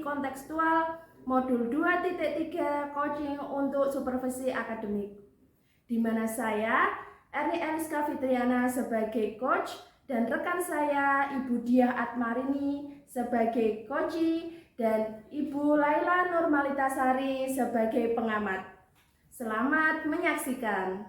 kontekstual modul 2.3 coaching untuk supervisi akademik, di mana saya, Erni Eliska Fitriana sebagai coach dan rekan saya Ibu Diah Atmarini sebagai coachee dan Ibu Laila Nurmalitasari sebagai pengamat. Selamat menyaksikan.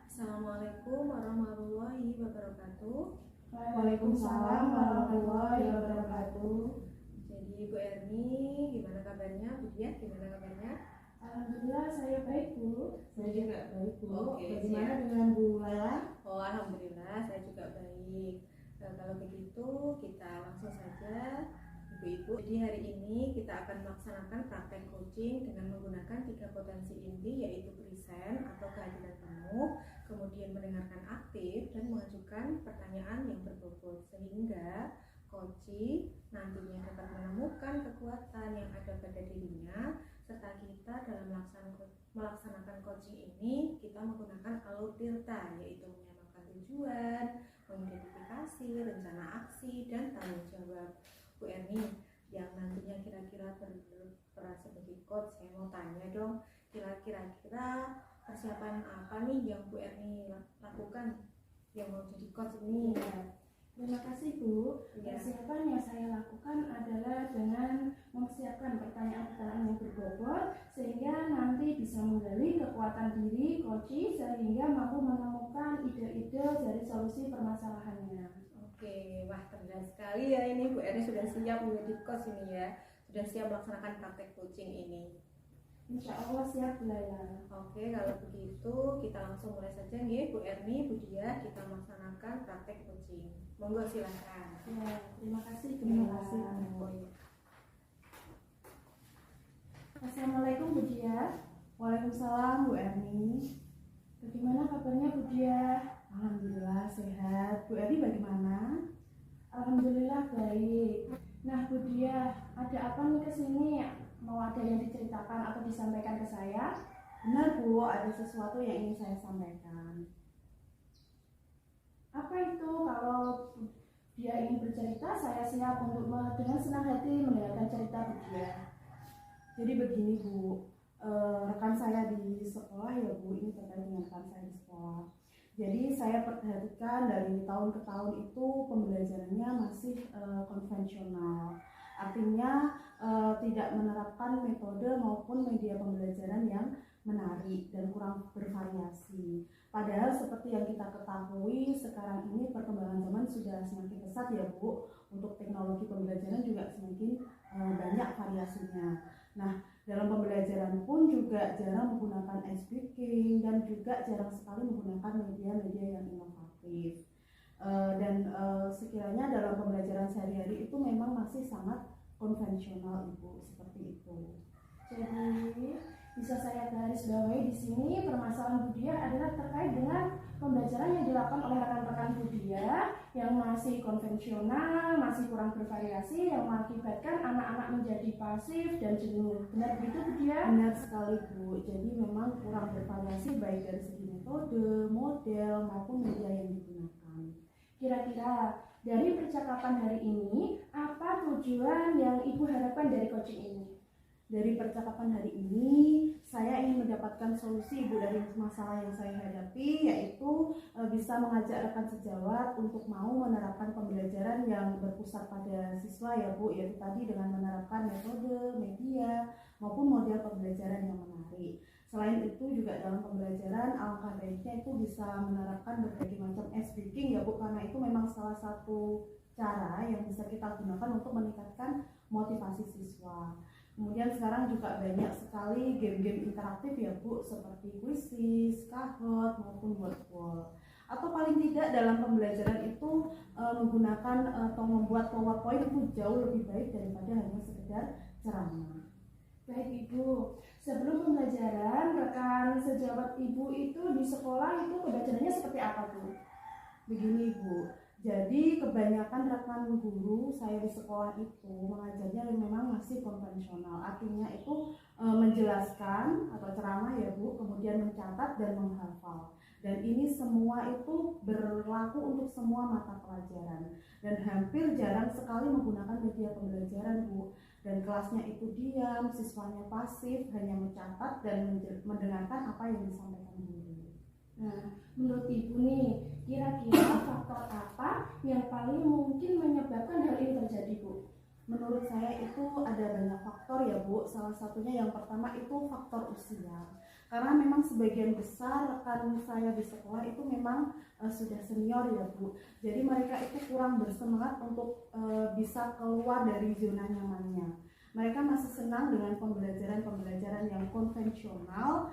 Assalamualaikum warahmatullahi wabarakatuh. Waalaikumsalam warahmatullahi wabarakatuh. Jadi Bu Erni, gimana kabarnya? Bu Diah, gimana kabarnya? Alhamdulillah saya baik Bu. Saya juga baik Bu. Oke, Bagaimana siap. dengan Bu Laila? Oh, alhamdulillah saya juga baik. Kalau begitu kita langsung saja Ibu-ibu. Jadi hari ini kita akan melaksanakan praktek coaching dengan menggunakan 3 potensi inti, yaitu present atau kehadiran penuh, kemudian mendengarkan aktif dan mengajukan pertanyaan yang berbobot, sehingga coachee nantinya dapat menemukan kekuatan yang ada pada dirinya, serta kita dalam melaksanakan coaching ini kita menggunakan alur delta, yaitu menyamakan tujuan, mengidentifikasi rencana aksi dan tanggung jawab. Bu Erni, yang nantinya kira-kira berperan sebagai coach, saya mau tanya dong, kira-kira persiapan apa nih yang Bu Erni lakukan yang mau jadi coach ini? Ya. Terima kasih Bu. Ya. Persiapan yang saya lakukan adalah dengan mempersiapkan pertanyaan-pertanyaan yang berbobot sehingga nanti bisa menggali kekuatan diri coachee sehingga mampu menemukan ide-ide dari solusi permasalahannya. Oke, wah keren sekali ya ini Bu Erni sudah siap menjadi coach ini ya, sudah siap melaksanakan praktek coaching ini. Insya Allah siap Bu Laila. Oke, kalau begitu kita langsung mulai saja nih Bu Erni, Bu Diah, kita melaksanakan praktek coaching. Monggo silakan. Ya, terima kasih. Oh, iya. Assalamualaikum Bu Diah. Waalaikumsalam Bu Erni. Bagaimana kabarnya Bu Diah? Alhamdulillah sehat. Bu Erni bagaimana? Alhamdulillah baik. Nah Bu Diah, ada apa nih kesini? Mau ada yang diceritakan atau disampaikan ke saya? Benar Bu, ada sesuatu yang ingin saya sampaikan. Apa itu? Kalau dia ingin bercerita, saya siap untuk dengan senang hati mendengarkan cerita Bu Diah. Jadi begini Bu, rekan saya di sekolah ya Bu, ini terkait dengan rekan saya di sekolah. Jadi saya perhatikan dari tahun ke tahun itu pembelajarannya masih konvensional. Artinya tidak menerapkan metode maupun media pembelajaran yang menarik dan kurang bervariasi. Padahal seperti yang kita ketahui sekarang ini perkembangan zaman sudah semakin pesat ya Bu. Untuk teknologi pembelajaran juga semakin banyak variasinya. Nah, dalam pembelajaran pun juga jarang menggunakan e-speaking dan juga jarang sekali menggunakan media-media yang inovatif. Sekiranya dalam pembelajaran sehari-hari itu memang masih sangat konvensional Ibu, seperti itu. Jadi bisa saya garis bawahi di sini permasalahan Bu Diah adalah terkait dengan pembelajaran yang dilakukan oleh rekan-rekan Bu Diah yang masih konvensional, masih kurang bervariasi, yang mengakibatkan anak-anak menjadi pasif dan jenuh. Benar begitu Bu Diah? Benar sekali Bu. Jadi memang kurang bervariasi baik dari segi metode, model maupun media yang digunakan. Kira-kira dari percakapan hari ini, apa tujuan yang Ibu harapkan dari coaching ini? Dari percakapan hari ini, saya ingin mendapatkan solusi Ibu dari masalah yang saya hadapi, yaitu bisa mengajak rekan sejawat untuk mau menerapkan pembelajaran yang berpusat pada siswa ya Bu, yaitu tadi dengan menerapkan metode, media, maupun model pembelajaran yang menarik. Selain itu juga dalam pembelajaran alangkah baiknya itu bisa menerapkan berbagai macam e-speaking ya Bu, karena itu memang salah satu cara yang bisa kita gunakan untuk meningkatkan motivasi siswa. Kemudian sekarang juga banyak sekali game-game interaktif ya Bu, seperti Quizizz, Kahoot maupun Wordwall. Atau paling tidak dalam pembelajaran itu menggunakan atau membuat PowerPoint itu jauh lebih baik daripada hanya sekedar ceramah. Baik Ibu, sebelum pembelajaran rekan sejawat Ibu itu di sekolah itu pembelajarannya seperti apa Bu? Begini Bu, jadi kebanyakan rekan guru saya di sekolah itu mengajarnya memang masih konvensional. Artinya itu menjelaskan atau ceramah ya Bu, kemudian mencatat dan menghafal. Dan ini semua itu berlaku untuk semua mata pelajaran. Dan hampir jarang sekali menggunakan media pembelajaran, Bu. Dan kelasnya itu diam, siswanya pasif, hanya mencatat dan mendengarkan apa yang disampaikan guru. Nah, menurut Ibu nih, kira-kira faktor apa yang paling mungkin menyebabkan hal ini terjadi, Bu? Menurut saya itu ada banyak faktor ya, Bu. Salah satunya yang pertama itu faktor usia. Karena memang sebagian besar rekan saya di sekolah itu memang sudah senior ya, Bu. Jadi mereka itu kurang bersemangat untuk bisa keluar dari zona nyamannya. Mereka masih senang dengan pembelajaran yang konvensional,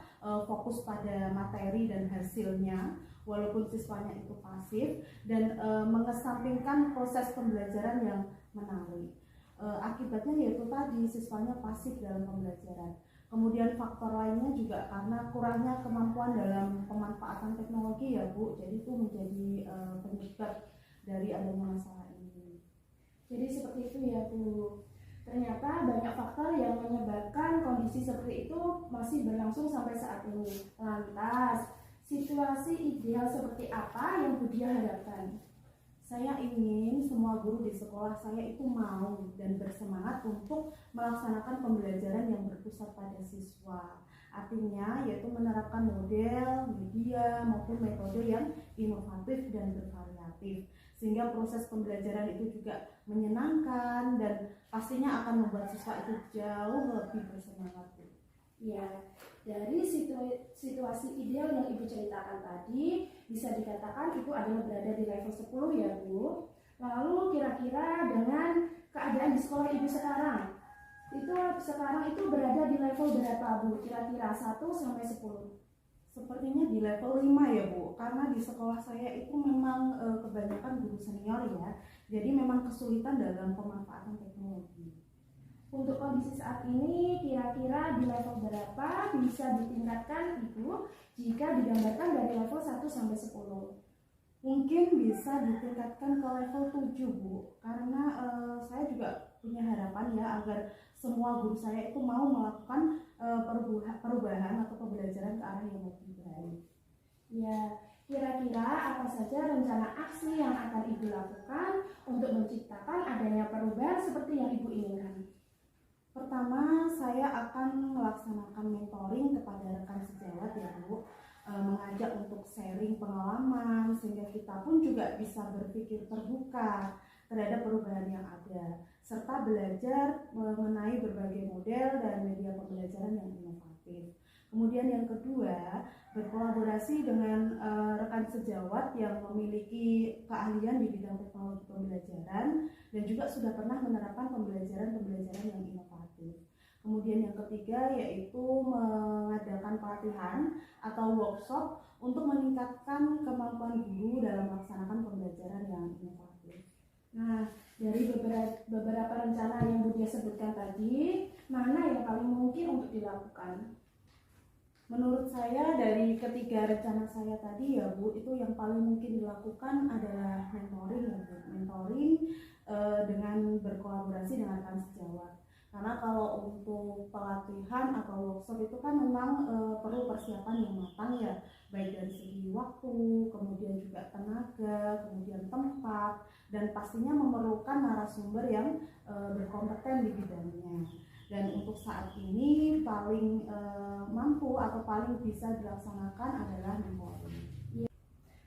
fokus pada materi dan hasilnya, walaupun siswanya itu pasif, dan mengesampingkan proses pembelajaran yang menarik. Akibatnya yaitu tadi siswanya pasif dalam pembelajaran. Kemudian faktor lainnya juga karena kurangnya kemampuan dalam pemanfaatan teknologi ya, Bu. Jadi itu menjadi penyebab dari adanya masalah ini. Jadi seperti itu ya, Bu. Ternyata banyak faktor yang menyebabkan kondisi seperti itu masih berlangsung sampai saat ini. Lantas, situasi ideal seperti apa yang Bu Diah harapkan? Saya ingin semua guru di sekolah saya itu mau dan bersemangat untuk melaksanakan pembelajaran yang berpusat pada siswa. Artinya yaitu menerapkan model, media maupun metode yang inovatif dan bervariatif. Sehingga proses pembelajaran itu juga menyenangkan dan pastinya akan membuat siswa itu jauh lebih bersemangat. Ya, dari situasi ideal yang Ibu ceritakan tadi, bisa dikatakan Ibu adalah berada di level 10 ya, Bu. Lalu kira-kira dengan keadaan di sekolah Ibu sekarang itu berada di level berapa, Bu? Kira-kira 1 sampai 10. Sepertinya di level 5 ya, Bu. Karena di sekolah saya itu memang kebanyakan guru senior ya. Jadi memang kesulitan dalam pemanfaatan teknologi. Untuk kondisi saat ini, kira-kira di level berapa bisa ditingkatkan Ibu jika digambarkan dari level 1 sampai 10? Mungkin bisa ditingkatkan ke level 7, Bu. Karena saya juga punya harapan ya agar semua guru saya itu mau melakukan perubahan atau pembelajaran ke arah yang lebih baik. Ya, kira-kira apa saja rencana aksi yang akan Ibu lakukan untuk menciptakan adanya perubahan seperti yang Ibu inginkan? Pertama, saya akan melaksanakan mentoring kepada rekan sejawat ya, Bu. Mengajak untuk sharing pengalaman sehingga kita pun juga bisa berpikir terbuka terhadap perubahan yang ada, serta belajar mengenai berbagai model dan media pembelajaran yang inovatif. Kemudian yang kedua, berkolaborasi dengan rekan sejawat yang memiliki keahlian di bidang teknologi pembelajaran dan juga sudah pernah menerapkan pembelajaran yang inovatif. Kemudian yang ketiga yaitu mengadakan pelatihan atau workshop untuk meningkatkan kemampuan guru dalam melaksanakan pembelajaran yang inovatif. Nah, dari beberapa rencana yang Bu Diah sebutkan tadi, mana yang paling mungkin untuk dilakukan? Menurut saya dari ketiga rencana saya tadi ya, Bu, itu yang paling mungkin dilakukan adalah mentoring ya, Bu. Mentoring dengan berkolaborasi dengan rekan sejawat. Karena kalau untuk pelatihan atau workshop itu kan memang perlu persiapan yang matang ya, baik dari segi waktu, kemudian juga tenaga, kemudian tempat, dan pastinya memerlukan narasumber yang berkompeten di bidangnya. Dan untuk saat ini paling mampu atau paling bisa dilaksanakan adalah mentoring.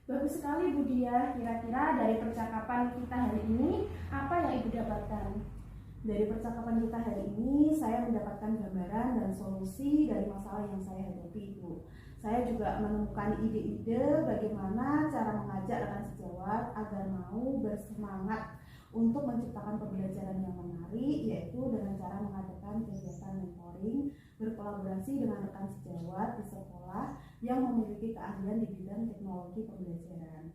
Bagus sekali Bu Diah, kira-kira dari percakapan kita hari ini, apa yang Ibu dapatkan? Dari percakapan kita hari ini, saya mendapatkan gambaran dan solusi dari masalah yang saya hadapi, Bu. Saya juga menemukan ide-ide bagaimana cara mengajak rekan sejawat agar mau bersemangat untuk menciptakan pembelajaran yang menarik, yaitu dengan cara mengadakan kegiatan mentoring, berkolaborasi dengan rekan sejawat di sekolah yang memiliki keahlian di bidang teknologi pembelajaran.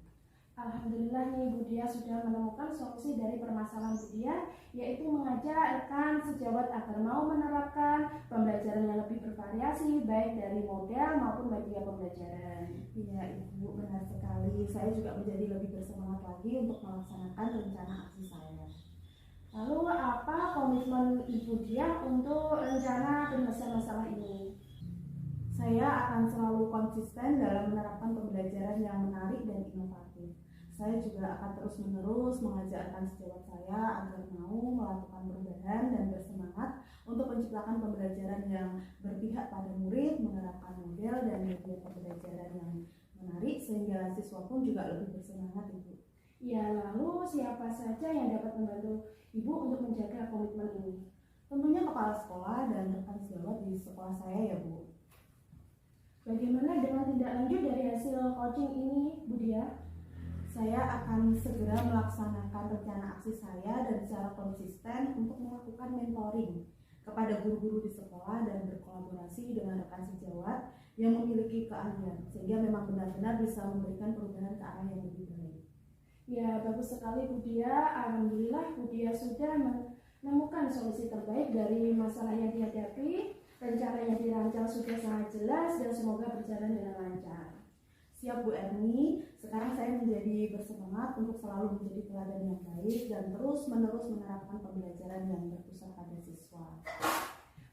Alhamdulillah nih Bu Diah sudah menemukan solusi dari permasalahan Bu Diah, yaitu mengajak rekan sejawat agar mau menerapkan pembelajaran yang lebih bervariasi baik dari model maupun media pembelajaran. Iya Ibu, benar sekali. Saya juga menjadi lebih bersemangat lagi untuk melaksanakan rencana aksi saya. Lalu apa komitmen Ibu Diah untuk rencana penyelesaian masalah ini? Saya akan selalu konsisten dalam menerapkan pembelajaran yang menarik dan inovatif. Saya juga akan terus-menerus mengajarkan sejawat saya agar mau melakukan perubahan dan bersemangat untuk menciptakan pembelajaran yang berpihak pada murid, menerapkan model dan media pembelajaran yang menarik sehingga siswa pun juga lebih bersemangat, Ibu. Ya, lalu siapa saja yang dapat membantu Ibu untuk menjaga komitmen ini? Tentunya kepala sekolah dan rekan sejawat di sekolah saya ya, Bu. Bagaimana dengan tindak lanjut dari hasil coaching ini, Bu Dia? Saya akan segera melaksanakan rencana aksi saya dan secara konsisten untuk melakukan mentoring kepada guru-guru di sekolah dan berkolaborasi dengan rekan sejawat yang memiliki keahlian sehingga memang benar-benar bisa memberikan perubahan ke arah yang lebih baik. Ya, bagus sekali Bu Dia. Alhamdulillah Bu Dia sudah menemukan solusi terbaik dari masalah yang dihadapi. Rencana yang dirancang sudah sangat jelas dan semoga berjalan dengan lancar. Siap Bu Erni, sekarang saya menjadi bersemangat untuk selalu menjadi teladan yang baik dan terus-menerus menerapkan pembelajaran yang berpusat pada siswa.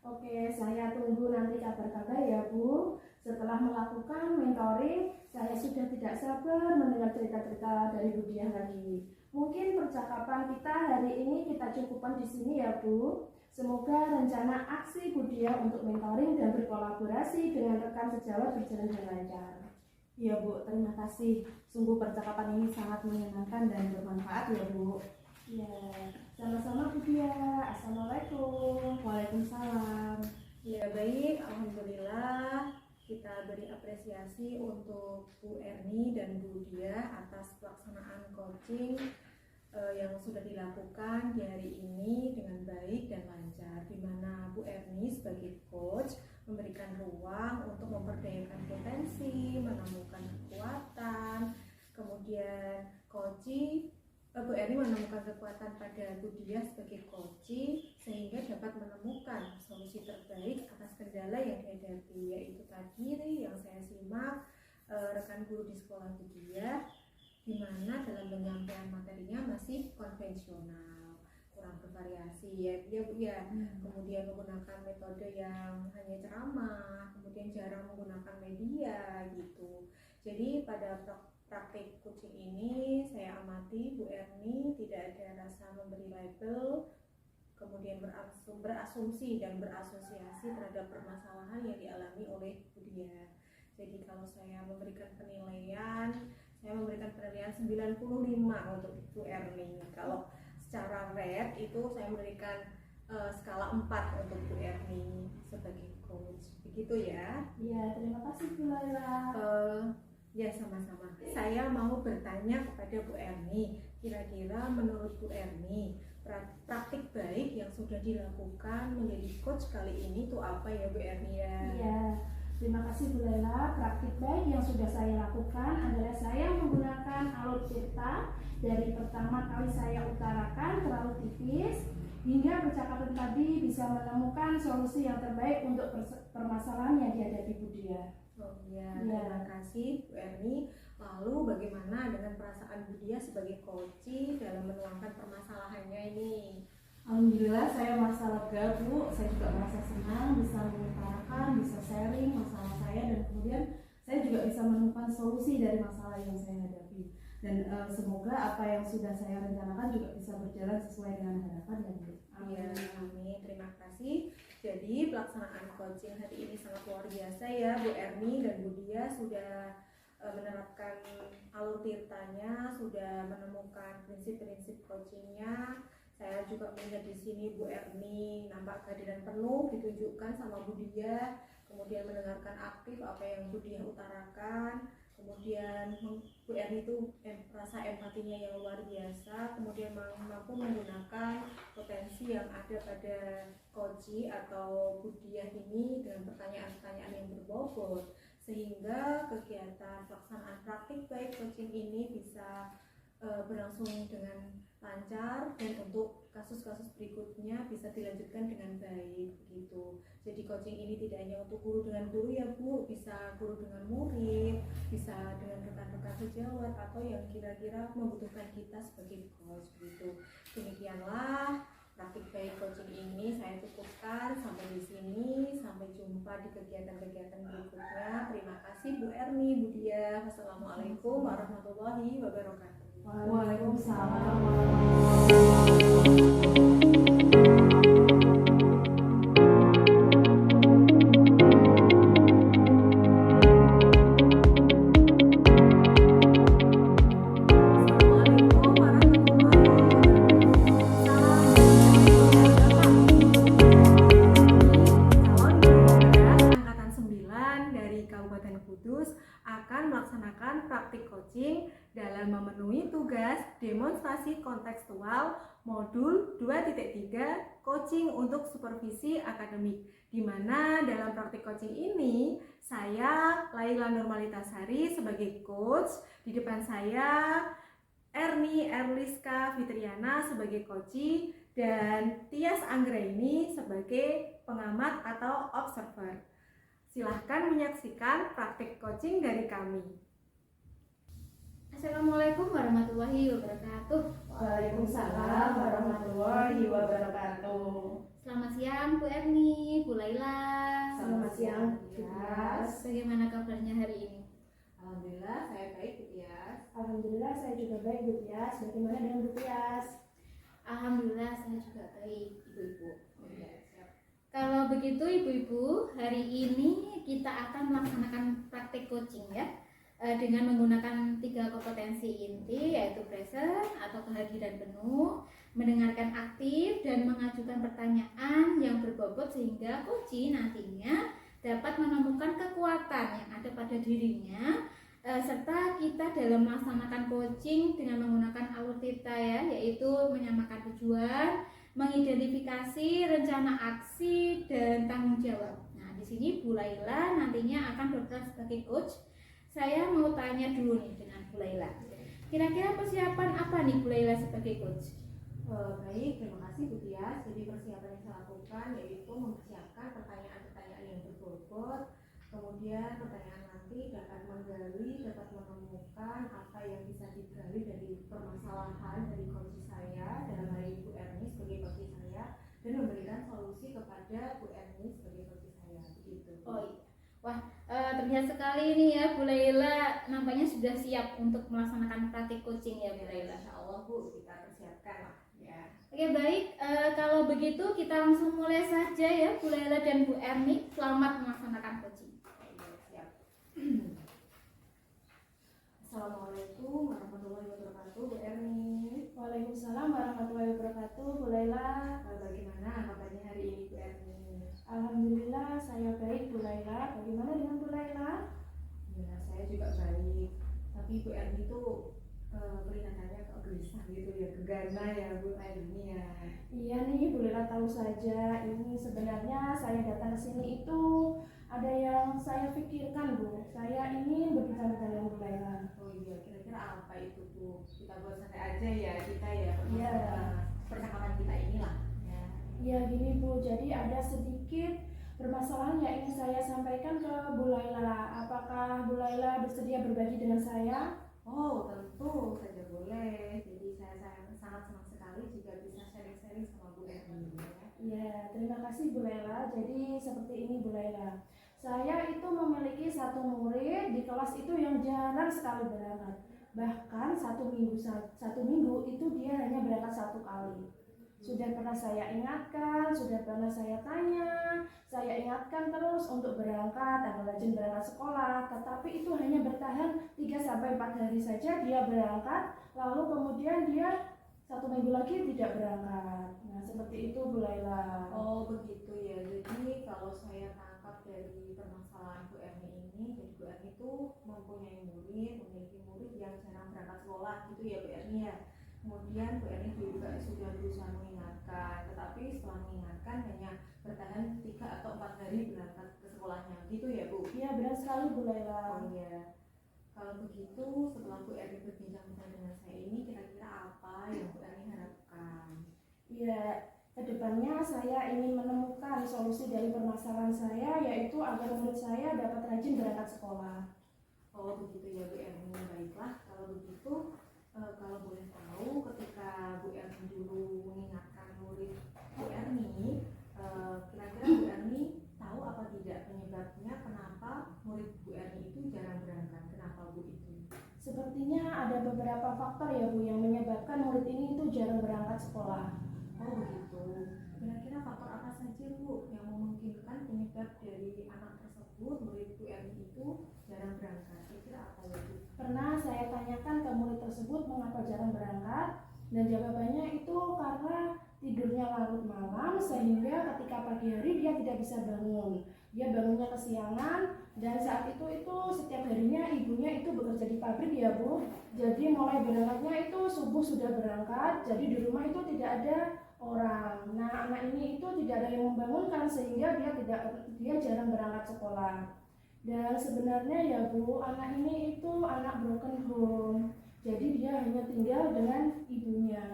Oke, saya tunggu nanti kabar-kabar ya Bu. Setelah melakukan mentoring, saya sudah tidak sabar mendengar cerita-cerita dari Bu Diah lagi. Mungkin percakapan kita hari ini kita cukupkan di sini ya Bu. Semoga rencana aksi Bu Diah untuk mentoring dan berkolaborasi dengan rekan sejawat berjalan dengan lancar. Iya Bu, terima kasih. Sungguh percakapan ini sangat menyenangkan dan bermanfaat ya Bu. Ya, sama-sama Bu Diah. Assalamualaikum. Waalaikumsalam. Ya baik, alhamdulillah kita beri apresiasi untuk Bu Erni dan Bu Dia atas pelaksanaan coaching yang sudah dilakukan di hari ini dengan baik dan lancar, di mana Bu Erni sebagai coach memberikan ruang untuk memperdayakan potensi, menemukan kekuatan, kemudian Bu Erni menemukan kekuatan pada Bu Dia sebagai coaching sehingga dapat menemukan solusi terbaik atas kendala yang dihadapi, yaitu tadi yang saya simak rekan guru di sekolah Bu Dia, di mana dalam penyampaian materinya masih konvensional, kurang bervariasi ya Bu ya. Kemudian menggunakan metode yang hanya ceramah, kemudian jarang menggunakan media gitu. Jadi pada praktik coaching ini saya amati Bu Erni tidak ada rasa memberi label, kemudian berasumsi dan berasosiasi terhadap permasalahan yang dialami oleh Bu Dia. Jadi kalau saya memberikan penilaian, saya memberikan penilaian 95 untuk Bu Erni. Kalau secara rate itu saya memberikan skala 4 untuk Bu Erni sebagai coach. Begitu ya. Ya, terima kasih Bu Laila. Ya sama-sama. Saya mau bertanya kepada Bu Erni, kira-kira menurut Bu Erni praktik baik yang sudah dilakukan menjadi coach kali ini itu apa ya Bu Erni ya? Iya, terima kasih Bu Laila. Praktik baik yang sudah saya lakukan adalah saya menggunakan alur cerita dari pertama kali saya utarakan terlalu tipis hingga percakapan tadi bisa menemukan solusi yang terbaik untuk permasalahan yang dihadapi Bu Dia. Oh ya, terima kasih Bu Erni. Lalu bagaimana dengan perasaan Bu Dia sebagai coaching dalam menuangkan permasalahannya ini? Alhamdulillah saya merasa lega Bu, saya juga merasa senang bisa mengutarakan, bisa sharing masalah saya dan kemudian saya juga bisa menemukan solusi dari masalah yang saya hadapi. Dan semoga apa yang sudah saya rencanakan juga bisa berjalan sesuai dengan harapan ya Bu. Ya, amin. Terima kasih. Jadi pelaksanaan coaching hari ini sangat luar biasa ya Bu Erni dan Bu Dia sudah menerapkan alur tirtanya, sudah menemukan prinsip-prinsip coachingnya. Saya juga melihat di sini Bu Erni nampak kehadiran penuh ditunjukkan sama Bu Dia, kemudian mendengarkan aktif apa yang Bu Dia utarakan, kemudian Bu Erni itu rasa empatinya yang luar biasa, kemudian mampu menggunakan potensi yang ada pada coaching atau Bu Dia ini dengan pertanyaan-pertanyaan yang berbobot, sehingga kegiatan pelaksanaan praktik baik coaching ini bisa berlangsung dengan lancar dan untuk kasus-kasus berikutnya bisa dilanjutkan dengan baik begitu. Jadi coaching ini tidak hanya untuk guru dengan guru ya Bu, bisa guru dengan murid, bisa dengan rekan-rekan sejawat atau yang kira-kira membutuhkan kita sebagai coach begitu. Demikianlah praktik baik coaching ini saya cukupkan sampai di sini. Sampai jumpa di kegiatan-kegiatan berikutnya. Erni, Bu Dia. Wassalamualaikum warahmatullahi wabarakatuh. Waalaikumsalam. Assalamualaikum warahmatullahi wabarakatuh. Calon guru honorer angkatan 9 dari Kabupaten Kudus akan melaksanakan praktik coaching dalam memenuhi tugas demonstrasi kontekstual modul 2.3 coaching untuk supervisi akademik, di mana dalam praktik coaching ini saya Laila Nurmalitasari sebagai coach, di depan saya Erni Erliska Fitriana sebagai coachee, dan Tias Anggraini sebagai pengamat atau observer. Silahkan menyaksikan praktik coaching dari kami. Assalamualaikum warahmatullahi wabarakatuh. Waalaikumsalam warahmatullahi wabarakatuh. Selamat siang Bu Erni, Bu Laila. Selamat siang, Bu Tias. Bagaimana kabarnya hari ini? Alhamdulillah saya baik, Bu Tias. Alhamdulillah saya juga baik, Bu Tias. Bagaimana dengan Bu Tias? Alhamdulillah saya juga baik, Ibu-ibu. Ya, siap. Kalau begitu Ibu-ibu, hari ini kita akan melaksanakan praktik coaching ya, dengan menggunakan 3 kompetensi inti, yaitu present atau kehadiran penuh, mendengarkan aktif, dan mengajukan pertanyaan yang berbobot sehingga coachee nantinya dapat menemukan kekuatan yang ada pada dirinya, serta kita dalam melaksanakan coaching dengan menggunakan autita ya, yaitu menyamakan tujuan, mengidentifikasi rencana aksi dan tanggung jawab. Nah, di sini Bu Laila nantinya akan berperan sebagai coach. Saya mau tanya dulu nih dengan Bu Laila. Kira-kira persiapan apa nih Bu Laila sebagai coach? Baik, terima kasih Bu Tias. Jadi persiapan yang saya lakukan yaitu mempersiapkan pertanyaan-pertanyaan yang berbobot, kemudian pertanyaan nanti dapat menggali, dapat menemukan apa yang bisa digali dari permasalahan dari coach saya, dalam hal ini Bu Erni sebagai coach saya, dan memberikan solusi kepada Bu Erni sebagai coach saya. Begitu. Oh iya. Wah, terlihat sekali ini ya Bu Laila, nampaknya sudah siap untuk melaksanakan praktik coaching ya Bu Laila. Insya Allah Bu, kita persiapkan lah. Ya. Oke baik, kalau begitu kita langsung mulai saja ya Bu Laila dan Bu Erni. Selamat melaksanakan coaching. Siap. Assalamualaikum warahmatullahi wabarakatuh, Bu Erni. Waalaikumsalam warahmatullahi wabarakatuh, Bu Laila. Bagaimana kabarnya hari ini, Bu Erni? Alhamdulillah saya baik, Bu Laila. Bagaimana dengan Bu Laila? Ya, saya juga baik. Tapi Bu Erni itu kelihatannya kok gelisah gitu ya, gegana ya Bu Erni ya. Iya nih, Bu Laila tahu saja. Ini sebenarnya saya datang ke sini itu ada yang saya pikirkan, Bu. Saya ingin berbicara dengan Bu Laila. Oh iya, kira-kira apa itu Bu? Kita buat santai aja ya, kita ya. Iya. Percakapan kita inilah. Ya. Ya gini Bu, jadi ada sedikit permasalahan yang ingin saya sampaikan ke Bu Laila. Apakah Bu Laila bersedia berbagi dengan saya? Oh, tentu saja boleh. Jadi saya sangat senang sekali jika bisa sharing-sharing sama Bu Erni ya. Ya, terima kasih Bu Laila. Jadi seperti ini Bu Laila. Saya itu memiliki satu murid di kelas itu yang jarang sekali berangkat. Bahkan satu minggu itu dia hanya berangkat 1 kali. Sudah pernah saya ingatkan, sudah pernah saya tanya, saya ingatkan terus untuk berangkat, atau rajin berangkat sekolah, tetapi itu hanya bertahan 3-4 hari saja dia berangkat, lalu kemudian dia 1 minggu lagi tidak berangkat. Nah seperti itu Bu Laila. Oh begitu ya. Jadi kalau saya tangkap dari permasalahan Bu Erni ini, jadi Bu Erni itu memiliki murid yang jarang berangkat sekolah gitu ya Bu Erni ya. Kemudian Bu Erni juga sudah berusaha mengingatkan, tetapi setelah mengingatkan hanya bertahan 3 atau 4 hari berangkat ke sekolahnya gitu ya Bu. Iya benar sekali Bu Laila. Oh iya. Kalau begitu setelah Bu Erni berbincang-bincang dengan saya ini, kira-kira apa yang Bu Erni harapkan? Iya, kedepannya saya ingin menemukan solusi dari permasalahan saya, yaitu agar murid saya dapat rajin berangkat sekolah. Oh begitu ya Bu Erni. Baiklah kalau begitu. Kalau boleh tahu, ketika Bu Erni dulu mengingatkan murid Bu Erni, kira-kira Bu Erni tahu apa tidak penyebabnya kenapa murid Bu Erni itu jarang berangkat beberapa faktor ya Bu yang menyebabkan murid ini itu jarang berangkat sekolah. Oh begitu. Kira-kira faktor apa saja Bu yang memungkinkan penyebab dari anak tersebut, murid Bu Erni itu jarang berangkat? Kira-kira apa ya Bu? Pernah saya tanyakan ke murid tersebut mengapa jarang berangkat, dan jawabannya itu karena tidurnya larut malam sehingga ketika pagi hari dia tidak bisa bangun. Dia bangunnya kesiangan, dan saat itu setiap harinya ibunya itu bekerja di pabrik ya Bu. Jadi mulai berangkatnya itu subuh sudah berangkat, jadi di rumah itu tidak ada orang. Nah, anak ini itu tidak ada yang membangunkan sehingga dia jarang berangkat sekolah. Dan sebenarnya ya Bu, anak ini itu anak broken home. Jadi dia hanya tinggal dengan ibunya.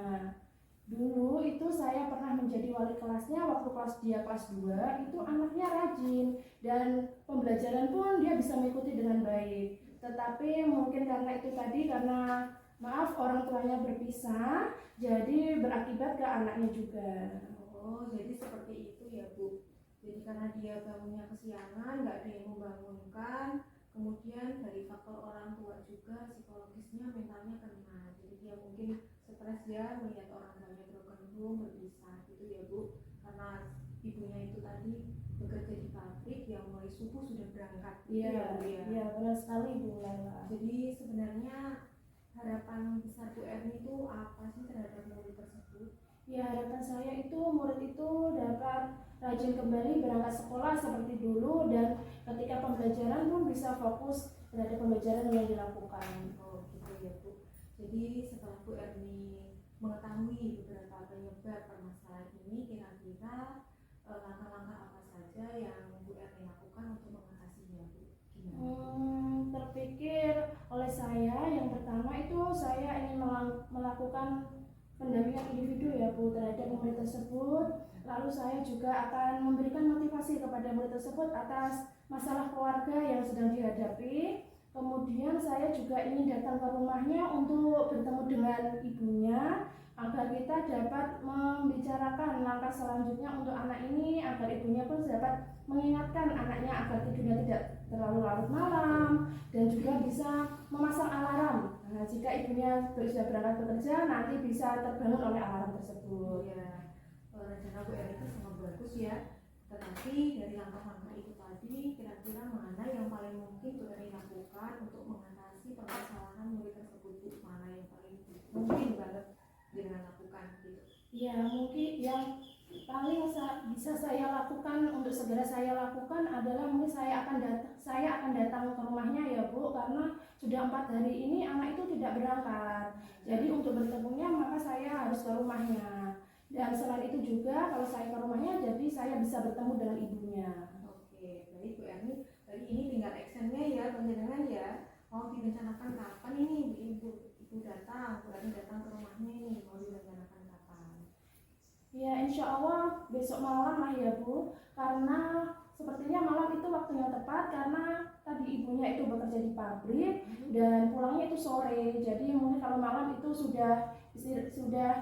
Dulu itu saya pernah menjadi wali kelasnya waktu dia kelas 2, itu anaknya rajin dan pembelajaran pun dia bisa mengikuti dengan baik. Tetapi mungkin karena itu tadi, karena maaf orang tuanya berpisah, jadi berakibat ke anaknya juga. Oh, jadi seperti itu ya Bu. Jadi karena dia bangunnya kesiangan, nggak ada yang membangunkan, kemudian dari faktor orang tua juga psikologisnya, mentalnya kena. Jadi dia mungkin stres ya melihat orang tuanya broken home, berpisah gitu ya Bu. Karena ibunya itu tadi bekerja di pabrik yang mulai subuh sudah berangkat. Gitu ya, Bu, ya. Iya benar sekali Bu Laila. Jadi sebenarnya harapan besar Bu Erni itu apa sih terhadap murid tersebut? Ya, harapan saya itu murid itu dapat rajin kembali berangkat sekolah seperti dulu, dan ketika pembelajaran pun bisa fokus terhadap pembelajaran yang dilakukan. Oh gitu ya Bu. Jadi setelah Bu Erni mengetahui beberapa penyebab permasalahan ini, kira-kira langkah-langkah apa saja yang Bu Erni lakukan untuk mengatasinya Bu? Gimana? Terpikir oleh saya, yang pertama itu saya ingin melakukan pendampingan individu ya Bu terhadap murid tersebut. Lalu saya juga akan memberikan motivasi kepada murid tersebut atas masalah keluarga yang sedang dihadapi. Kemudian saya juga ingin datang ke rumahnya untuk bertemu dengan ibunya agar kita dapat membicarakan langkah selanjutnya untuk anak ini, agar ibunya pun dapat mengingatkan anaknya agar tidurnya tidak terlalu larut malam, dan juga bisa memasang alarm. Nah, jika ibunya sudah berangkat bekerja, nanti bisa terbangun oleh alarm tersebut. Ya, rencana Bu Erni itu sangat bagus ya. Tetapi dari langkah-langkah itu tadi, kira-kira mana yang paling mungkin Bu Erni lakukan untuk mengatasi permasalahan murid tersebut Bu? Mana yang paling mungkin banget dengan lakukan gitu? Ya, mungkin yang paling bisa saya lakukan untuk segera saya lakukan adalah mungkin saya akan datang ke rumahnya ya Bu, karena sudah 4 hari ini anak itu tidak berangkat. Jadi untuk bertemunya maka saya harus ke rumahnya. Dan selain itu juga kalau saya ke rumahnya, jadi saya bisa bertemu dengan ibunya. Oke, baik Bu Erni. Tadi ini tinggal actionnya ya, panjenengan ya. Mau direncanakan kapan ini ibu datang, Bu Erni datang ke rumahnya ini, mau direncanakan kapan? Ya, insya Allah besok malam lah ya Bu, karena sepertinya malam itu waktu yang tepat karena tadi ibunya itu bekerja di pabrik dan pulangnya itu sore. Jadi mungkin kalau malam itu sudah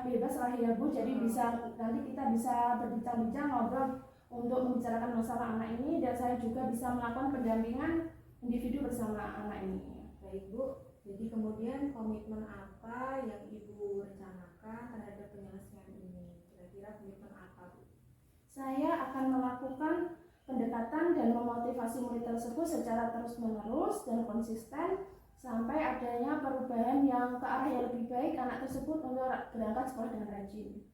bebas lah ya Bu, jadi nanti kita bisa berbincang-bincang, ngobrol untuk membicarakan masalah anak ini, dan saya juga bisa melakukan pendampingan individu bersama anak ini. Baik Bu, jadi kemudian komitmen apa yang Ibu rencanakan terhadap penyelesaian ini? Kira-kira komitmen apa Bu? Saya akan melakukan pendekatan dan memotivasi murid tersebut secara terus-menerus dan konsisten sampai adanya perubahan yang ke arah yang lebih baik anak tersebut untuk berangkat sekolah dengan rajin.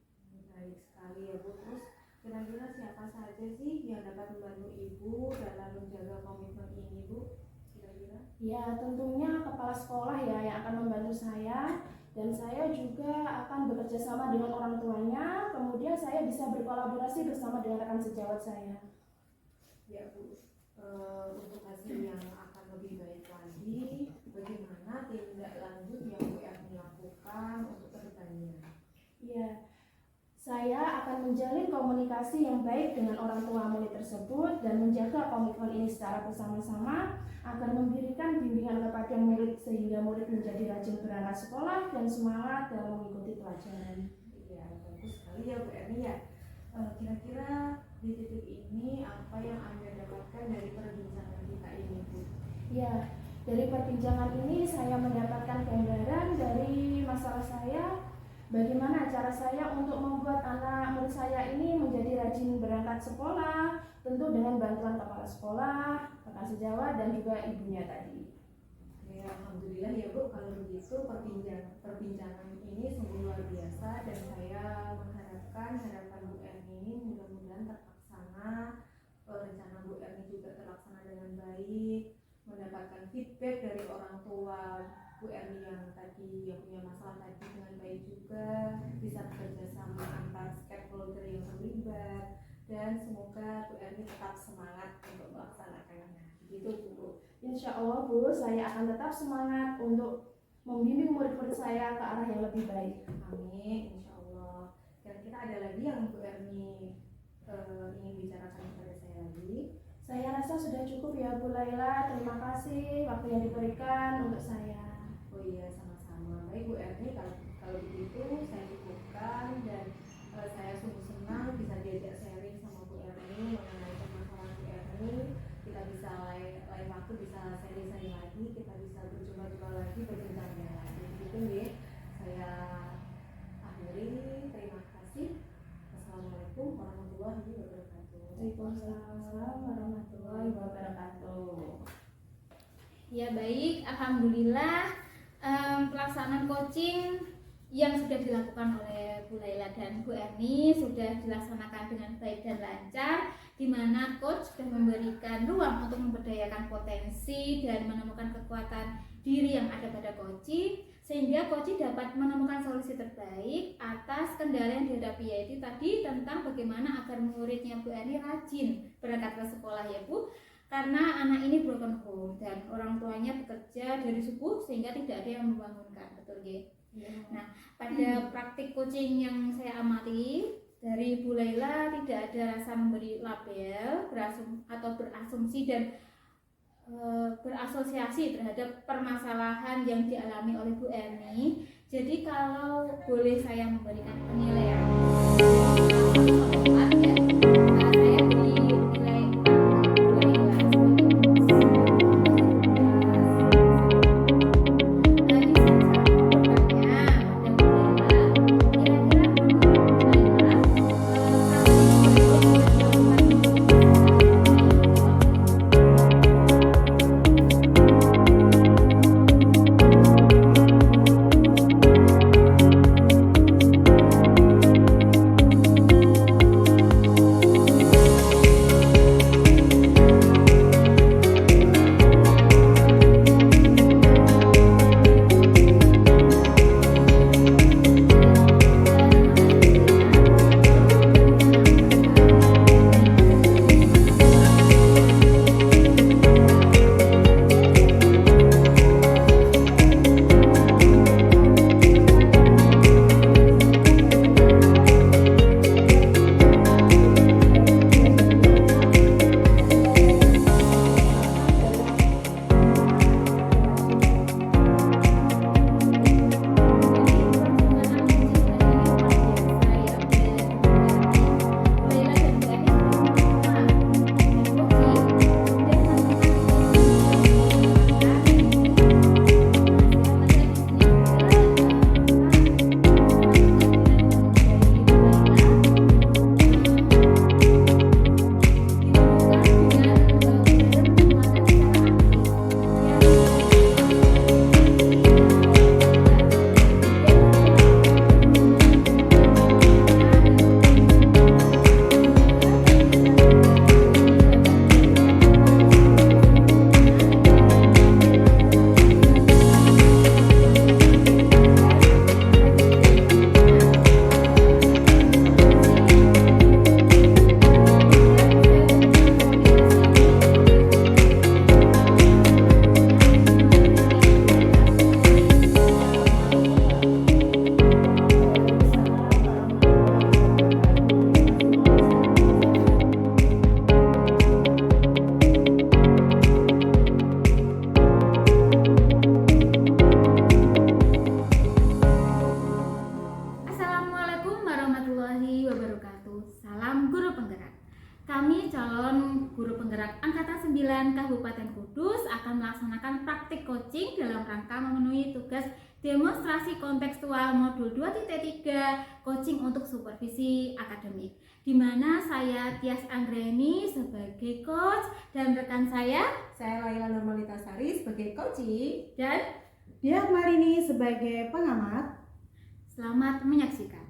Baik sekali ya Bu. Terus kira-kira siapa saja sih yang dapat membantu Ibu dalam menjaga komitmen ini Bu? Kira-kira? Ya, tentunya kepala sekolah ya yang akan membantu saya, dan saya juga akan bekerja sama dengan orang tuanya. Kemudian saya bisa berkolaborasi bersama dengan rekan sejawat saya. Ya Bu, untuk hasil yang akan lebih baik lagi, bagaimana tindak lanjut yang Bu Erni lakukan untuk kedepannya? Ya, saya akan menjalin komunikasi yang baik dengan orang tua murid tersebut dan menjaga komitmen ini secara bersama-sama agar memberikan bimbingan kepada murid sehingga murid menjadi rajin berangkat sekolah dan semangat dalam mengikuti pelajaran. Iya, bagus sekali ya Bu Erni ya. Kira-kira di titik ini apa yang Anda dapatkan dari perbincangan kita ini Bu? Ya, Dari perbincangan ini saya mendapatkan gambaran dari masalah saya, bagaimana cara saya untuk membuat anak murid saya ini menjadi rajin berangkat sekolah, tentu dengan bantuan kepala sekolah, rekan sejawat, dan juga ibunya tadi. Ya, alhamdulillah ya Bu, kalau begitu perbincangan ini sungguh luar biasa dan saya mengharapkan harapan Bu Erni mudah-mudahan terlaksana, rencana Bu Erni juga terlaksana dengan baik, mendapatkan feedback dari orang tua Bu Erni yang tadi yang punya masalah tadi dengan baik juga, bisa bekerja sama antar stakeholder yang terlibat, dan semoga Bu Erni tetap semangat untuk melaksanakannya. Begitu Bu. Insya Allah Bu, saya akan tetap semangat untuk membimbing murid-murid saya ke arah yang lebih baik. Amin, insya Allah. Kira-kira ada lagi yang Bu Erni ingin bicarakan kepada saya lagi? Saya rasa sudah cukup ya Bu Laila, terima kasih waktu yang diberikan untuk saya. Oh iya, sama-sama. Baik Bu Erni, kalau begitu saya cukupkan dan saya sungguh senang bisa diajak sharing sama Bu Erni mengenai permasalahan Bu Erni. Kita bisa lain waktu bisa sharing lagi, kita bisa berjumpa lagi, berbincang lagi. Begitu ya. Saya akhiri. Terima kasih. Assalamualaikum warahmatullahi wabarakatuh. Waalaikumsalam warahmatullahi wabarakatuh. Ya baik, alhamdulillah pelaksanaan coaching yang sudah dilakukan oleh Bu Laila dan Bu Erni sudah dilaksanakan dengan baik dan lancar, di mana coach sudah memberikan ruang untuk memberdayakan potensi dan menemukan kekuatan diri yang ada pada coaching, sehingga coaching dapat menemukan solusi terbaik atas kendala yang dihadapi, yaitu tadi tentang bagaimana agar muridnya Bu Erni rajin berangkat ke sekolah ya Bu, karena anak ini broken home dan orang tuanya bekerja dari subuh sehingga tidak ada yang membangunkan, betul ya? Nah, pada praktik coaching yang saya amati dari Bu Laila tidak ada rasa memberi label, atau berasumsi dan berasosiasi terhadap permasalahan yang dialami oleh Bu Erni. Jadi kalau boleh saya memberikan penilaian, ya, saya beri nilai Bu Laila, kami calon guru penggerak Angkatan 9 Kabupaten Kudus akan melaksanakan praktik coaching dalam rangka memenuhi tugas demonstrasi kontekstual modul 2.3 coaching untuk supervisi akademik, di mana saya Tias Anggreni sebagai coach dan rekan saya Laila Normalitasari sebagai coaching. dan Dia Marini sebagai pengamat. selamat menyaksikan.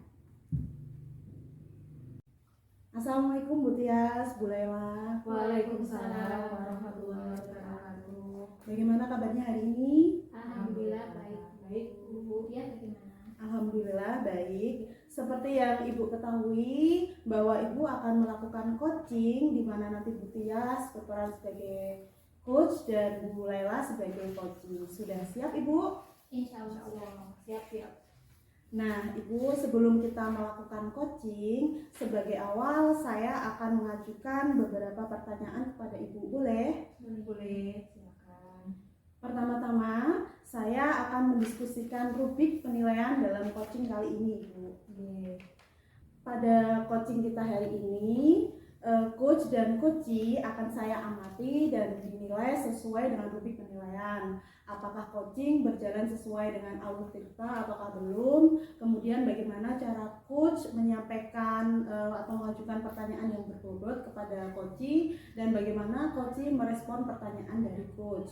Assalamualaikum Bu Tias, Bu Lela. Waalaikumsalam warahmatullahi wabarakatuh. Bagaimana kabarnya hari ini? Alhamdulillah baik. Baik, Bu. Dia bagaimana? Alhamdulillah baik. Seperti yang Ibu ketahui bahwa Ibu akan melakukan coaching di mana nanti Bu Tias berperan sebagai coach dan Bu Lela sebagai coaching. Sudah siap Ibu? Insya Allah. Siap-siap. Nah, Ibu, sebelum kita melakukan coaching, sebagai awal saya akan mengajukan beberapa pertanyaan kepada Ibu. Boleh? Boleh, silakan. Pertama-tama, saya akan mendiskusikan rubrik penilaian dalam coaching kali ini, Ibu. Pada coaching kita hari ini, coach dan coachee akan saya amati dan dinilai sesuai dengan rubrik penilaian. Apakah coaching berjalan sesuai dengan alur tirta ataukah belum? Kemudian bagaimana cara coach menyampaikan atau mengajukan pertanyaan yang berbobot kepada coachee, dan bagaimana coachee merespon pertanyaan dari coach.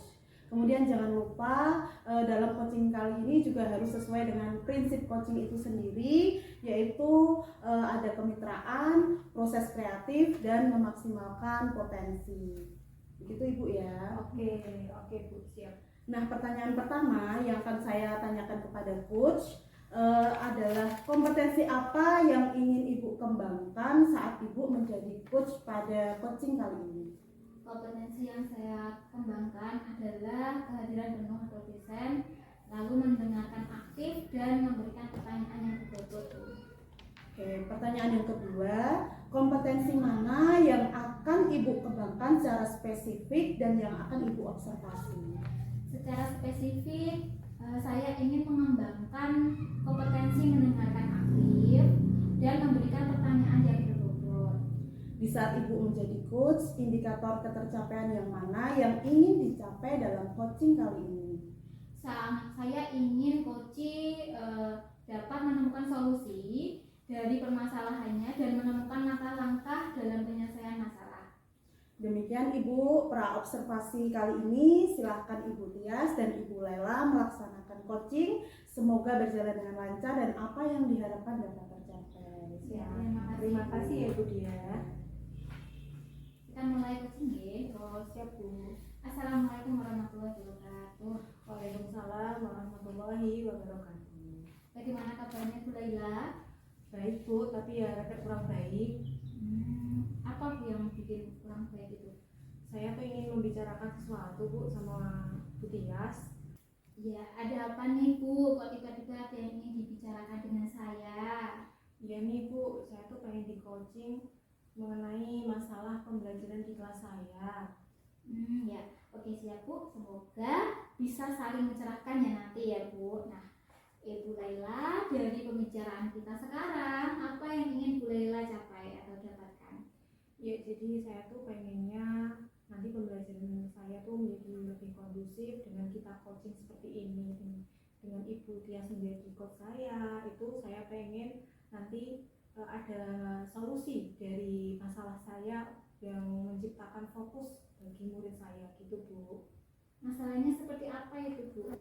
Kemudian jangan lupa dalam coaching kali ini juga harus sesuai dengan prinsip coaching itu sendiri, yaitu ada kemitraan, proses kreatif, dan memaksimalkan potensi. Begitu Ibu ya. Oke Bu, siap. Nah, pertanyaan pertama yang akan saya tanyakan kepada coach adalah kompetensi apa yang ingin Ibu kembangkan saat Ibu menjadi coach pada coaching kali ini? Kompetensi yang saya kembangkan adalah kehadiran penuh atau dosen, lalu mendengarkan aktif dan memberikan pertanyaan yang berbobot. Oke, pertanyaan yang kedua, kompetensi mana yang akan Ibu kembangkan secara spesifik dan yang akan Ibu observasi? Secara spesifik, saya ingin mengembangkan kompetensi mendengarkan aktif dan memberikan pertanyaan yang berbobot. Di saat Ibu menjadi coach, indikator ketercapaian yang mana yang ingin dicapai dalam coaching kali ini? Saya ingin coaching dapat menemukan solusi dari permasalahannya dan menemukan langkah-langkah dalam penyelesaian masalah. Demikian Ibu pra-observasi kali ini. Silahkan Ibu Tias dan Ibu Lela melaksanakan coaching. Semoga berjalan dengan lancar dan apa yang diharapkan dapat tercapai. Ya, Terima kasih ya Bu Dia. Kita mulai coaching ya. Siap Bu. Assalamualaikum warahmatullahi wabarakatuh. Waalaikumsalam warahmatullahi wabarakatuh. Bagaimana kabarnya Bu Laila? Baik Bu, tapi ya rada kurang baik. Apa Bu yang bikin kurang baik itu? Saya tuh ingin membicarakan sesuatu Bu sama Bu Tias. Ya, ada apa nih Bu? Kok tiba-tiba ada yang ingin dibicarakan dengan saya? Iya nih Bu, saya tuh pengen di coaching mengenai masalah pembelajaran di kelas saya. Ya, oke siap Bu. Semoga bisa saling mencerahkan ya nanti ya Bu. Nah, Ibu Laila, dari pembicaraan kita sekarang, apa yang ingin Bu Laila capai atau dapatkan? Ya, jadi saya tuh pengennya nanti pembelajaran saya tuh menjadi lebih kondusif dengan kita coaching seperti ini. Dengan Ibu Tias menjadi coach saya, itu saya pengen nanti ada solusi dari masalah saya yang menciptakan fokus bagi murid saya gitu Bu. Masalahnya seperti apa itu Bu?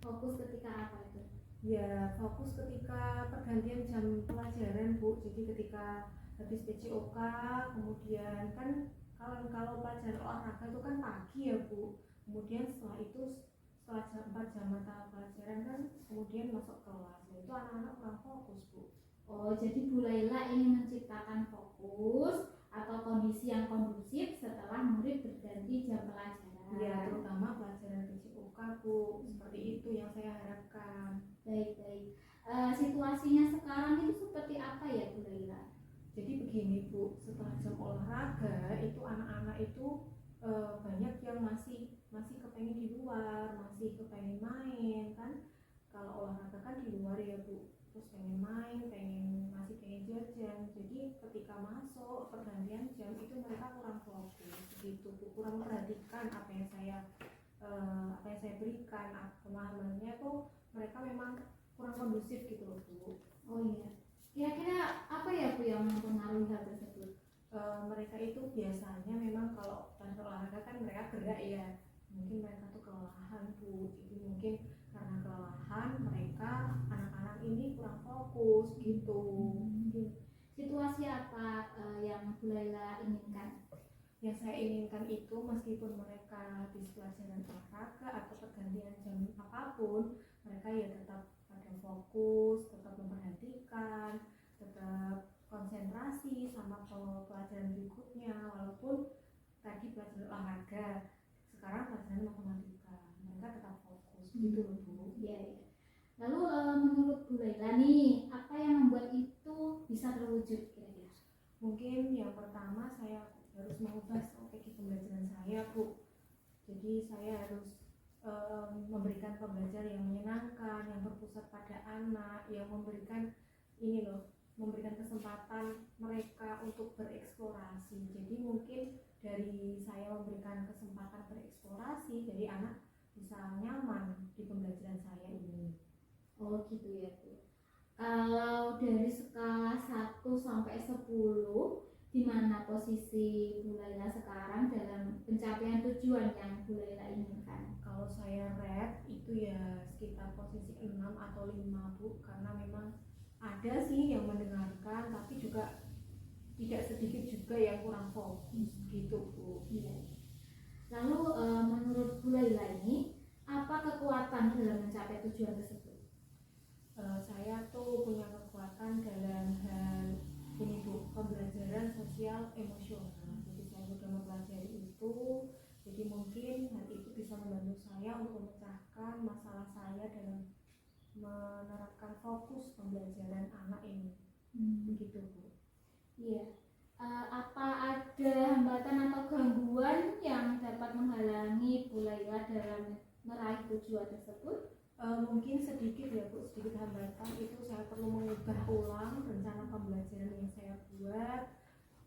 Fokus ketika apa itu? Ya, fokus ketika pergantian jam pelajaran Bu. Jadi ketika habis PCOK, kemudian kan kalau pelajaran olahraga itu kan pagi ya Bu. Kemudian setelah itu setelah jam 4 jam mata pelajaran kan kemudian masuk kelas. Nah, itu anak-anak kurang fokus Bu. Oh, jadi Bu Laila ingin menciptakan fokus atau kondisi yang kondusif setelah murid berganti jam pelajaran. Ya, terutama pelajaran PCOK Bu. Seperti itu yang saya harapkan. Baik. Situasinya sekarang itu seperti apa ya Bu Laila? Jadi begini Bu, setelah jam olahraga itu anak-anak itu banyak yang masih kepengen di luar, masih kepengen main kan. Kalau olahraga kan di luar ya Bu, terus pengen main, masih pengen jam. Jadi ketika masuk pergantian jam itu mereka kurang fokus begitu Bu, kurang memperhatikan apa yang saya berikan. Pemahamannya tuh mereka memang kurang kondusif gitu loh Bu. Oh iya. Kira-kira apa ya Bu yang mempengaruhi hal tersebut? Mereka itu biasanya memang kalau tanpa olahraga kan mereka gerak ya, mungkin mereka tuh kelelahan Bu. Jadi mungkin karena kelelahan mereka anak-anak ini kurang fokus gitu. Situasi apa yang Bu Laila inginkan? Yang saya inginkan itu meskipun mereka di pelajaran olahraga atau pergantian jam apapun, mereka ya tetap pada fokus, tetap memperhatikan, tetap konsentrasi sama pelajaran berikutnya. Walaupun tadi pelajaran olahraga, sekarang pelajaran matematika, mereka tetap fokus gitu loh Bu. Iya, iya. Lalu menurut Bu Laila nih, apa yang membuat itu bisa terwujud kira-kira? Mungkin yang pertama saya harus mengubah strategi pembelajaran saya Bu. Jadi saya harus memberikan pembelajaran yang menyenangkan, yang berpusat pada anak, yang memberikan kesempatan mereka untuk bereksplorasi. Jadi mungkin dari saya memberikan kesempatan bereksplorasi, jadi anak bisa nyaman di pembelajaran saya ini. Oh gitu ya Bu. Kalau dari skala 1 sampai 10, di mana posisi Bu Laila sekarang dalam pencapaian tujuan yang Bu Laila inginkan? Kalau saya rate itu ya sekitar posisi 6 atau 5 Bu, karena memang ada sih yang mendengarkan tapi juga tidak sedikit juga yang kurang fokus gitu Bu. Iya. Lalu menurut Bu Laila ini, apa kekuatan dalam mencapai tujuan tersebut? Saya tuh punya kekuatan dalam hal ini Bu, pembelajaran sosial emosional. Jadi saya sudah mempelajari itu, jadi mungkin hal itu bisa membantu saya untuk memecahkan masalah saya dalam menerapkan fokus pembelajaran anak ini. Begitu Bu. Iya. Apa ada hambatan atau gangguan yang dapat menghalangi Bu Laila dalam meraih tujuan tersebut? Mungkin sedikit ya Bu, sedikit hambatan itu saya perlu mengubah ulang rencana pembelajaran yang saya buat.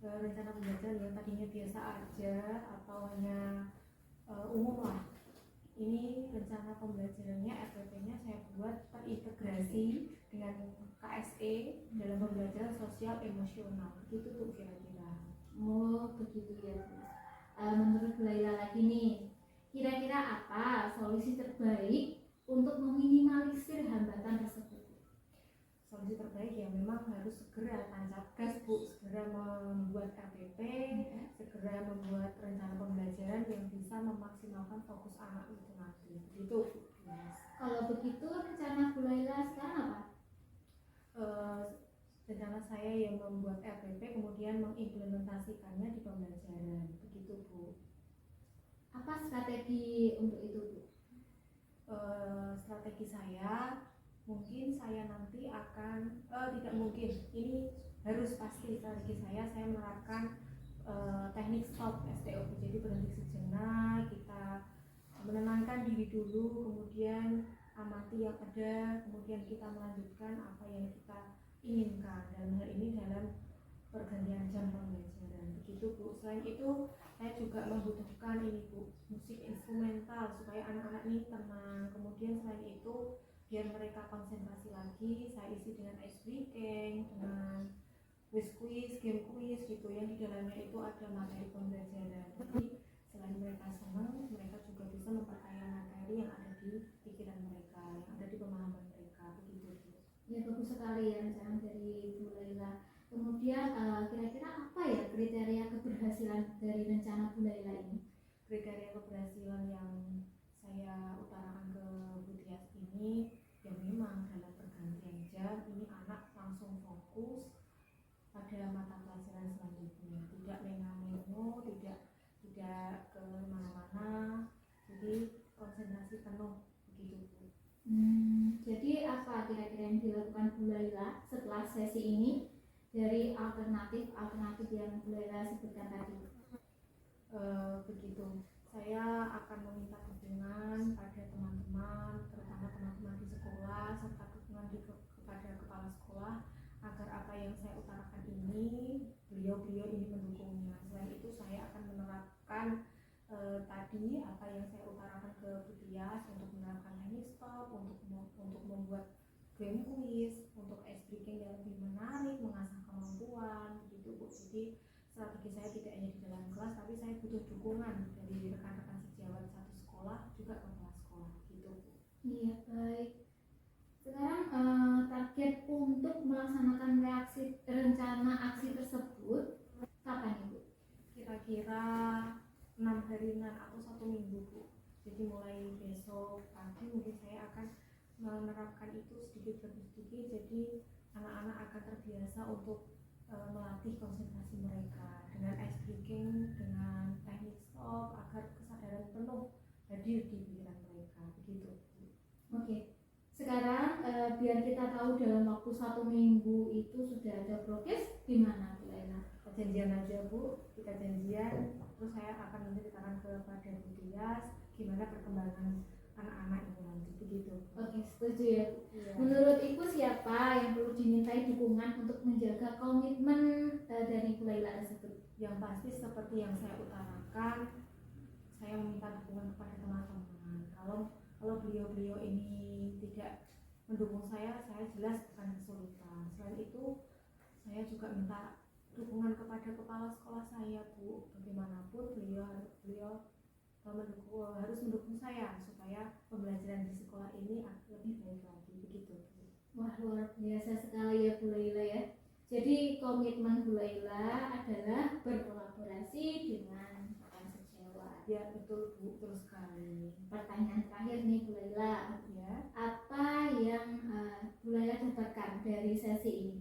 Rencana pembelajaran yang tadinya biasa aja atau hanya umum lah. Ini rencana pembelajarannya RPP-nya saya buat terintegrasi dengan KSE dalam pembelajaran sosial emosional. Gitu tuh kira-kira. Oh begitu ya Bu. Menurut Bu Laila lagi nih, kira-kira apa solusi terbaik untuk meminimalisir hambatan tersebut? Solusi terbaik ya memang harus segera tancap gas Bu, segera membuat RPP, segera membuat rencana pembelajaran yang bisa memaksimalkan fokus anak itu nanti. Begitu Bu. Yes. Kalau begitu rencana Bu Laila sekarang apa? Rencana saya yang membuat RPP kemudian mengimplementasikannya di pembelajaran. Begitu Bu. Apa strategi untuk itu Bu? Strategi saya mungkin saya nanti akan tidak mungkin, ini harus pasti strategi saya menerapkan teknik stop STOP. Jadi berhenti sejenak, kita menenangkan diri dulu, kemudian amati yang ada, kemudian kita melanjutkan apa yang kita inginkan. Dalam hal ini dalam pergantian jam pembelajaran. Begitu Bu. Selain itu saya juga membutuhkan ini Bu, musik instrumental supaya anak-anak ini tenang. Kemudian selain itu biar mereka konsentrasi lagi, saya isi dengan ice breaking, dengan quiz, game quiz gitu yang di dalamnya itu ada materi pembelajaran. Jadi selain mereka senang, mereka juga bisa memperkaya materi yang ada di pikiran mereka, yang ada di pemahaman mereka. Begitu Bu. Ya bagus sekali ya rencana dari Bu Laila. Kemudian kira-kira apa ya kriteria keberhasilan dari rencana Bu Laila ini? Kriteria keberhasilan yang saya utarakan ke Bu Tias ini ya memang dalam pergantian jam ini anak langsung fokus pada mata pelajaran selanjutnya, tidak lengah-lengo, tidak ke mana-mana, jadi konsentrasi penuh. Begitu Bu. Jadi apa kira-kira yang dilakukan Bu Laila setelah sesi ini dari alternatif yang Bu Laila sebutkan tadi? Begitu, saya akan meminta dukungan pada teman-teman, terutama teman-teman di sekolah serta dukungan kepada kepala sekolah agar apa yang saya utarakan melaksanakan tadi apa yang saya utarakan ke Bu Tias untuk menerapkan teknik stop, untuk membuat game quiz, untuk ice breaking yang lebih menarik, mengasah kemampuan gitu Bu. Jadi strategi saya tidak hanya di dalam kelas, tapi saya butuh dukungan dari rekan-rekan sejawat satu sekolah juga kepala sekolah gitu Bu. Iya, baik. Sekarang target untuk melaksanakan rencana aksi tersebut kapan Ibu? Kira-kira 6 harian atau 1 minggu Bu. Jadi mulai besok pagi mungkin saya akan menerapkan itu sedikit demi sedikit, jadi anak-anak akan terbiasa untuk melatih konsentrasi mereka dengan ice breaking, dengan teknik stop agar kesadaran penuh hadir di pikiran mereka begitu. Oke. Sekarang biar kita tahu dalam waktu 1 minggu itu sudah ada progres gimana Bu Laila? Kita janjian aja Bu, kita janjian, terus saya akan menceritakan kepada Bu Tias gimana perkembangan anak-anak ini nanti begitu. Oke, setuju ya Bu. Iya. Menurut Ibu siapa yang perlu dimintai dukungan untuk menjaga komitmen dari Bu Laila tersebut? Yang pasti seperti yang saya utarakan, saya meminta dukungan kepada teman-teman. Kalau beliau-beliau ini tidak mendukung saya jelas akan kesulitan. Selain itu, saya juga minta dukungan kepada kepala sekolah saya Bu. Bagaimanapun beliau harus mendukung saya supaya pembelajaran di sekolah ini lebih baik lagi begitu Bu. Wah, luar biasa sekali ya Bu Laila ya. Jadi komitmen Bu Laila adalah berkolaborasi dengan rekan sejawat. Ya betul Bu, betul sekali. Pertanyaan terakhir nih Bu Laila, Ya. apa yang Bu Laila dapatkan dari sesi ini?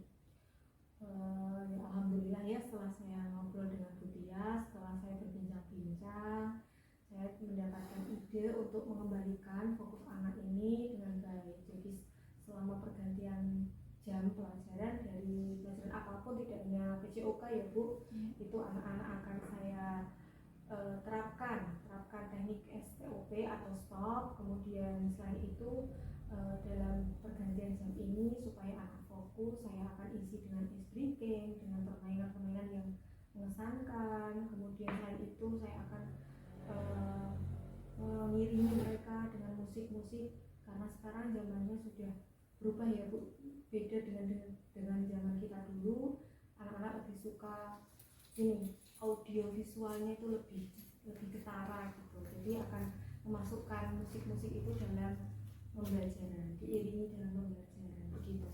Ya alhamdulillah ya, setelah saya ngobrol dengan Bu Tias, setelah saya berbincang-bincang, saya mendapatkan ide untuk mengembalikan fokus anak ini dengan baik. Jadi selama pergantian jam pelajaran dari pelajaran apapun, tidak hanya PJOK ya Bu, itu anak-anak akan saya terapkan teknik STOP atau stop. Kemudian selain itu dalam pergantian jam ini supaya anak fokus, saya akan isi dengan ice breaking, dengan permainan-permainan yang mengesankan. Kemudian selain itu saya akan mengiringi mereka dengan musik-musik, karena sekarang zamannya sudah berubah ya Bu, beda dengan zaman kita dulu. Anak-anak lebih suka ini audio visualnya itu lebih ketara gitu, jadi akan memasukkan musik-musik itu dalam pembelajaran, diiringi dalam pembelajaran begitu.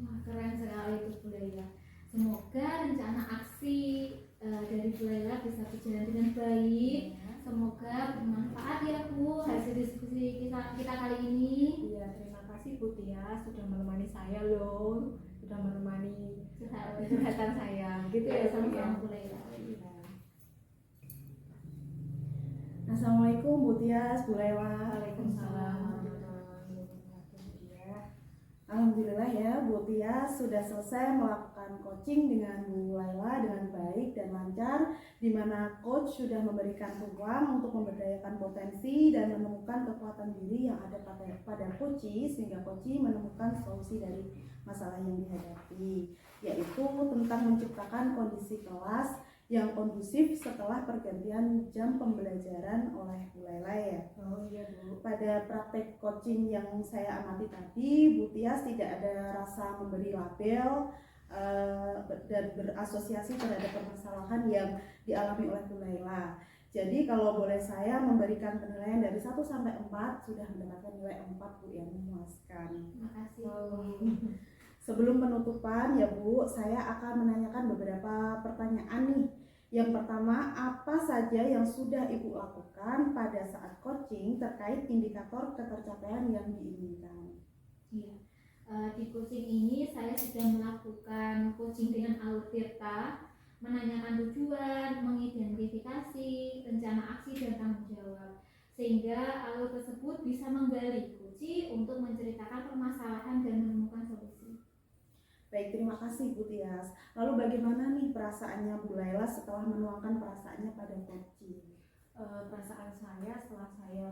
Wah, keren sekali itu Bu Laila. Semoga rencana aksi dari Bu Laila bisa berjalan dengan baik. Semoga bermanfaat ya Bu hasil diskusi kita kali ini. Iya, terima kasih Bu Tias sudah menemani saya loh, sudah menemani curhatan saya gitu ya. Sama-sama Bu Laila. Assalamualaikum Bu Tias, Bu Laila. Waalaikumsalam. Alhamdulillah ya Bu Tias sudah selesai melakukan coaching dengan Bu Laila dengan baik dan lancar, di mana coach sudah memberikan ruang untuk memberdayakan potensi dan menemukan kekuatan diri yang ada pada Koci, sehingga Koci menemukan solusi dari masalah yang dihadapi, yaitu tentang menciptakan kondisi kelas yang kondusif setelah pergantian jam pembelajaran oleh Bu Laila ya. Oh iya Bu. Pada praktek coaching yang saya amati tadi, Bu Tias tidak ada rasa memberi label dan berasosiasi terhadap permasalahan yang dialami oleh Bu Laila. Jadi kalau boleh saya memberikan penilaian dari 1 sampai 4, sudah mendapatkan nilai 4 Bu, yang memuaskan. Terima kasih. Sebelum penutupan ya Bu, saya akan menanyakan beberapa pertanyaan nih. Yang pertama, apa saja yang sudah Ibu lakukan pada saat coaching terkait indikator ketercapaian yang diinginkan? Iya, di coaching ini saya sudah melakukan coaching dengan alur tirta, menanyakan tujuan, mengidentifikasi rencana aksi dan tanggung jawab, sehingga alur tersebut bisa menggali coaching untuk menceritakan permasalahan dan menemukan solusi. Baik, terima kasih Bu Tias. Lalu bagaimana nih perasaannya Bu Laila setelah menuangkan perasaannya pada coaching? Perasaan saya setelah saya